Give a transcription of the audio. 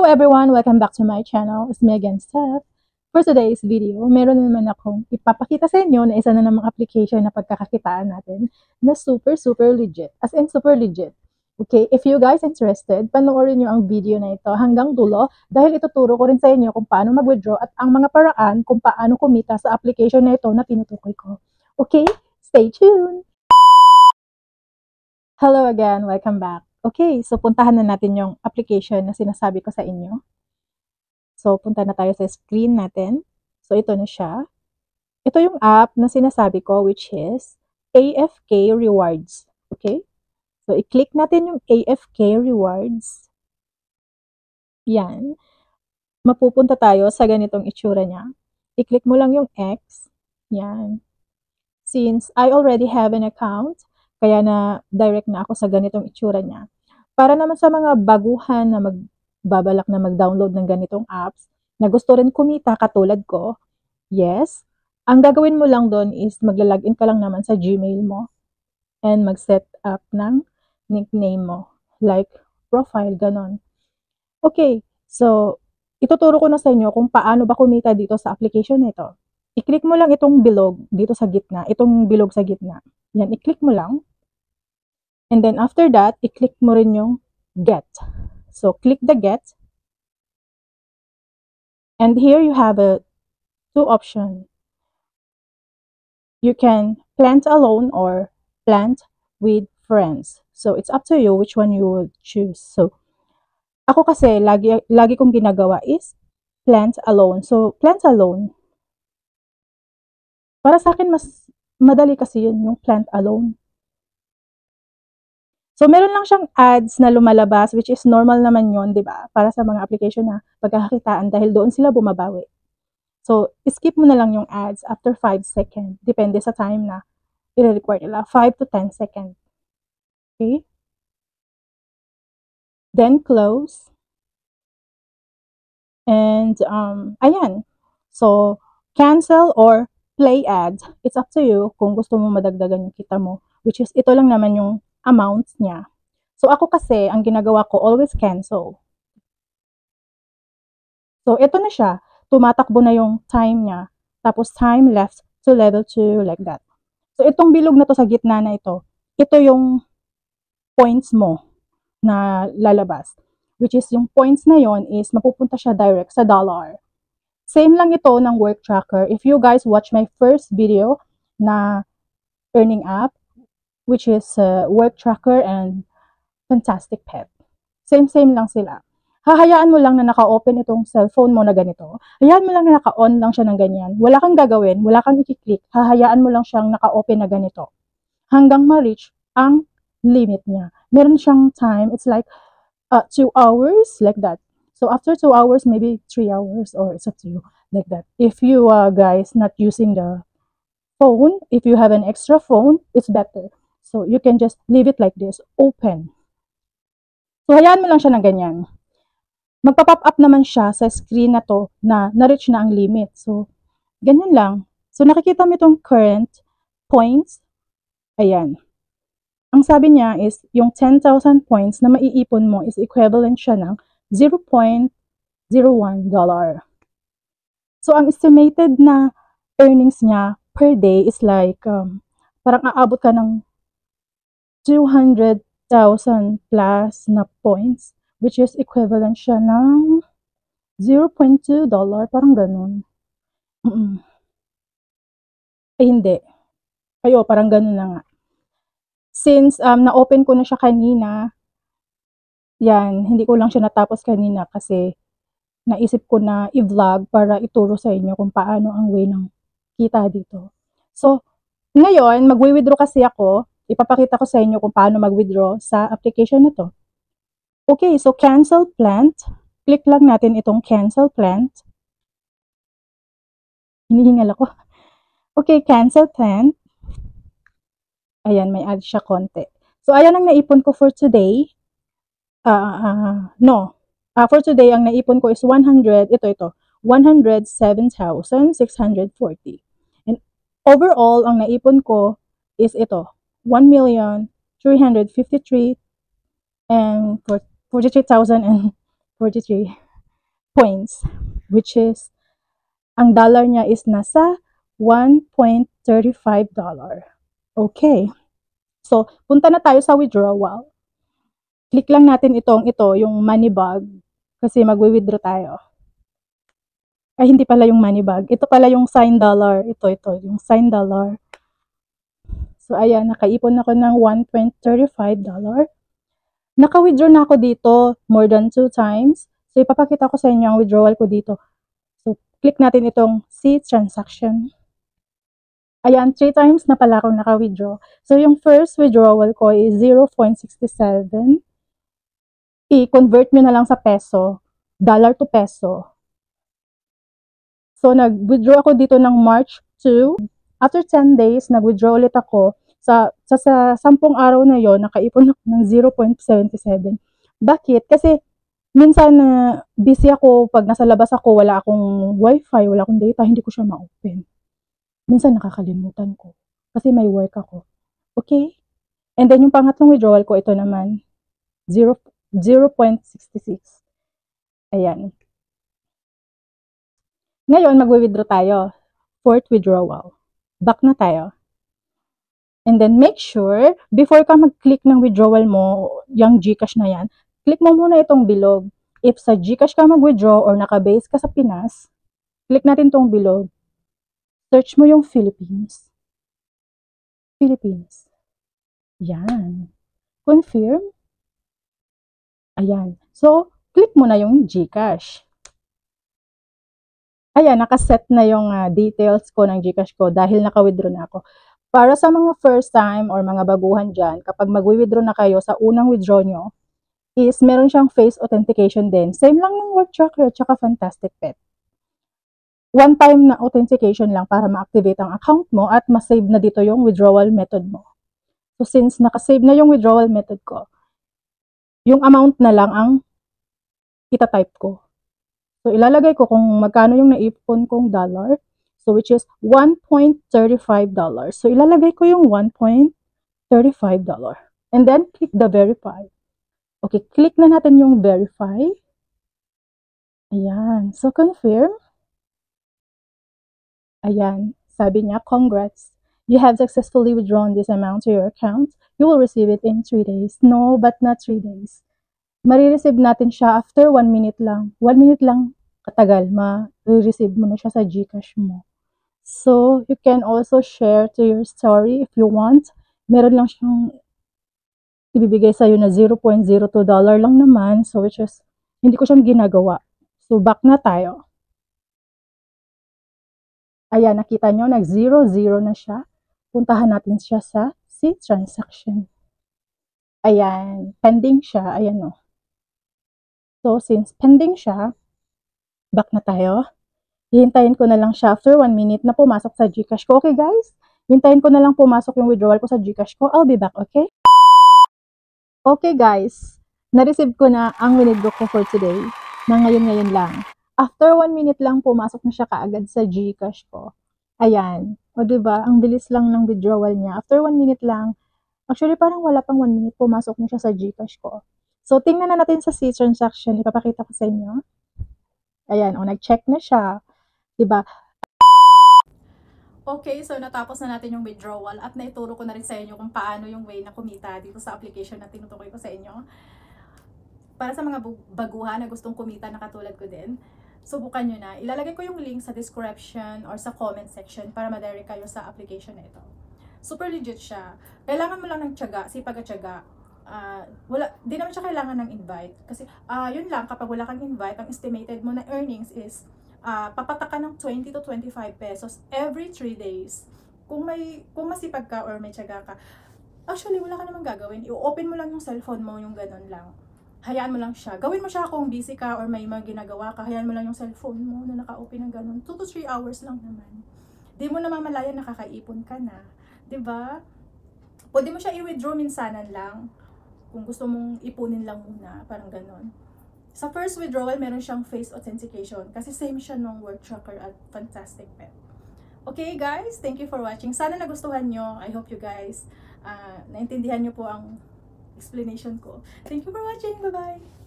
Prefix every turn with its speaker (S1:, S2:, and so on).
S1: everyone! Welcome back to my channel. It's me again, Steph. For today's video, meron naman akong ipapakita sa inyo na isa na namang application na pagkakakitaan natin na super legit. As in, super legit. Okay, if you guys interested, panoorin nyo ang video na ito hanggang dulo dahil ituturo ko rin sa inyo kung paano mag-withdraw at ang mga paraan kung paano kumita sa application na ito na tinutukoy ko. Okay, stay tuned! Hello again, welcome back. Okay, so puntahan na natin yung application na sinasabi ko sa inyo. So, punta na tayo sa screen natin. So, ito na siya. Ito yung app na sinasabi ko, which is AFK Rewards. Okay? So, i-click natin yung AFK Rewards. Yan. Mapupunta tayo sa ganitong itsura niya. I-click mo lang yung X. Yan. Since I already have an account, kaya na direct na ako sa ganitong itsura niya. Para naman sa mga baguhan na magbabalak na mag-download ng ganitong apps, na gusto rin kumita katulad ko, yes, ang gagawin mo lang doon is magla-login ka lang naman sa Gmail mo and mag-set up ng nickname mo, like profile, ganon. Okay, so ituturo ko na sa inyo kung paano ba kumita dito sa application na ito. I-click mo lang itong bilog dito sa gitna, itong bilog sa gitna. Yan, i-click mo lang. And then after that, i-click mo rin yung get. So, click the get. And here you have two options. You can plant alone or plant with friends. So, it's up to you which one you would choose. So, ako kasi, lagi kong ginagawa is plant alone. So, plant alone. Para sa akin, mas madali kasi yun, yung plant alone. So, meron lang siyang ads na lumalabas, which is normal naman yun, di ba? Para sa mga application na pagkakakitaan dahil doon sila bumabawi. So, skip mo na lang yung ads after 5 seconds. Depende sa time na i-record nila. 5 to 10 seconds. Okay? Then, close. And, ayan. So, cancel or play ads. It's up to you kung gusto mo madagdagan yung kita mo. Which is, ito lang naman yung amounts niya. So, ako kasi, ang ginagawa ko, always cancel. So, ito na siya. Tumatakbo na yung time niya. Tapos, time left to level 2, like that. So, itong bilog na to sa gitna na ito yung points mo na lalabas. Which is, yung points na yon is, mapupunta siya direct sa dollar. Same lang ito ng work tracker. If you guys watch my first video na earning app, which is work tracker and fantastic pet. Same lang sila. Hahayaan mo lang na naka-open itong cellphone mo na ganito. Hayaan mo lang na naka-on lang siya ng ganyan. Wala kang gagawin, wala kang i-click. Hahayaan mo lang siyang naka-open na ganito. Hanggang ma-reach ang limit niya. Meron siyang time, it's like 2 hours, like that. So after 2 hours, maybe 3 hours, or it's up to you, like that. If you guys not using the phone, if you have an extra phone, it's better. So, you can just leave it like this, open. So, hayaan mo lang siya ng ganyan. Magpa-pop up naman siya sa screen na to na na-reach na ang limit. So, ganyan lang. So, nakikita mo itong current points. Ayan. Ang sabi niya is, yung 10,000 points na maiipon mo is equivalent siya ng $0.01. So, ang estimated na earnings niya per day is like, parang aabot ka ng 200,000 plus na points, which is equivalent siya ng $0.2, parang ganun. Hindi. Parang ganun na nga. Since na-open ko na siya kanina, yan, hindi ko lang siya natapos kanina kasi naisip ko na i-vlog para ituro sa inyo kung paano ang way ng kita dito. So, ngayon, mag-withdraw kasi ako. Ipapakita ko sa inyo kung paano mag-withdraw sa application na to. Okay, so cancel plant. Click lang natin itong cancel plant. Hinihingal ako. Okay, cancel plant. Ayan, may add siya konti. So, ayan ang naipon ko for today. For today, ang naipon ko is 107,640. And overall, ang naipon ko is ito, 1,353,043. points, which is, ang dollar niya is nasa $1.35. Okay. So, punta na tayo sa withdrawal. Click lang natin ito, yung money bag, kasi magwi-withdraw tayo. Ay, hindi pala yung money bag. Ito pala yung sign dollar. Ito, yung sign dollar. So, ayan, nakaipon ako ng $1.35. Naka-withdraw na ako dito more than 2 times. So, ipapakita ko sa inyo ang withdrawal ko dito. So, click natin itong see transaction. Ayan, 3 times na pala akong naka-withdraw. So, yung first withdrawal ko is 0.67. I-convert nyo na lang sa peso. Dollar to peso. So, nag-withdraw ako dito ng March 2. After 10 days, nag-withdraw ulit ako. Sa 10 araw na yon, nakaipon ako ng 0.77. Bakit? Kasi, minsan busy ako, pag nasa labas ako, wala akong wifi, wala akong data, hindi ko siya ma-open. Minsan nakakalimutan ko. Kasi may work ako. Okay? And then, yung pangatlong withdrawal ko, ito naman, 0.66. Ayan. Ngayon, mag-withdraw tayo. Fourth withdrawal. Back na tayo. And then, make sure, before ka mag-click ng withdrawal mo, yung GCash na yan, click mo muna itong bilog. If sa GCash ka mag-withdraw or naka-base ka sa Pinas, click natin itong bilog. Search mo yung Philippines. Philippines. Yan. Confirm. Ayan. So, click mo na yung GCash. Ayan, nakaset na yung details ko ng GCash ko dahil naka-withdraw na ako. Para sa mga first time or mga baguhan dyan, kapag mag-withdraw na kayo sa unang withdraw nyo, is meron siyang face authentication din. Same lang ng Work Tracker at saka Fantastic Pet. One time na authentication lang para ma-activate ang account mo at ma-save na dito yung withdrawal method mo. So since naka-save na yung withdrawal method ko, yung amount na lang ang ita-type ko. So, ilalagay ko kung magkano yung naipon kong dollar. So, which is $1.35. So, ilalagay ko yung $1.35. And then, click the verify. Okay, click na natin yung verify. Ayan. So, confirm. Ayan. Sabi niya, congrats. You have successfully withdrawn this amount to your account. You will receive it in 3 days. No, but not 3 days. Marireceive natin siya after 1 minute lang. 1 minute lang katagal, ma-receive mo na siya sa GCash mo. So, you can also share to your story if you want. Meron lang siyang ibibigay sa'yo na $0.02 lang naman. So, which is, hindi ko siyang ginagawa. So, back na tayo. Ayan, nakita nyo, nag-0, 0 na siya. Puntahan natin siya sa see transaction. Ayan, pending siya. Ayan o. So, since pending siya, back na tayo. Hihintayin ko na lang siya after 1 minute na pumasok sa GCash ko. Okay guys? Hintayin ko na lang pumasok yung withdrawal ko sa GCash ko. I'll be back, okay? Okay guys. Na-receive ko na ang winidraw ko for today. Na ngayon lang. After 1 minute lang pumasok na siya kaagad sa GCash ko. Ayan. O diba? Ang bilis lang ng withdrawal niya. After 1 minute lang. Actually parang wala pang 1 minute pumasok na siya sa GCash ko. So tingnan na natin sa see transaction. Ipapakita ko sa inyo. Ayan, nag-check na siya. Diba? Okay, so natapos na natin yung withdrawal at naituro ko na rin sa inyo kung paano yung way na kumita dito sa application na tinutukoy ko sa inyo. Para sa mga baguhan na gustong kumita na katulad ko din, subukan nyo na. Ilalagay ko yung link sa description or sa comment section para ma-direct kayo sa application na ito. Super legit siya. Kailangan mo lang ng tiyaga, sipag at tiyaga. Di naman siya kailangan ng invite. Kasi, yun lang, kapag wala kang invite, ang estimated mo na earnings is, papatak ka ng 20 to 25 pesos every 3 days. Kung masipag ka or may tiyaga ka, actually, wala ka namang gagawin. I-open mo lang yung cellphone mo, yung ganun lang. Hayaan mo lang siya. Gawin mo siya kung busy ka or may mga ginagawa ka. Hayaan mo lang yung cellphone mo na naka-open ng ganun. 2 to 3 hours lang naman. Di mo namamalayan, nakakaipon ka na. Diba? Pwede mo siya i-withdraw minsanan lang. Kung gusto mong ipunin lang muna, parang ganon. Sa first withdrawal, meron siyang face authentication kasi same siya nung Work Tracker at Fantastic Pet. Okay guys, thank you for watching. Sana nagustuhan nyo. I hope you guys naintindihan nyo po ang explanation ko. Thank you for watching. Bye-bye!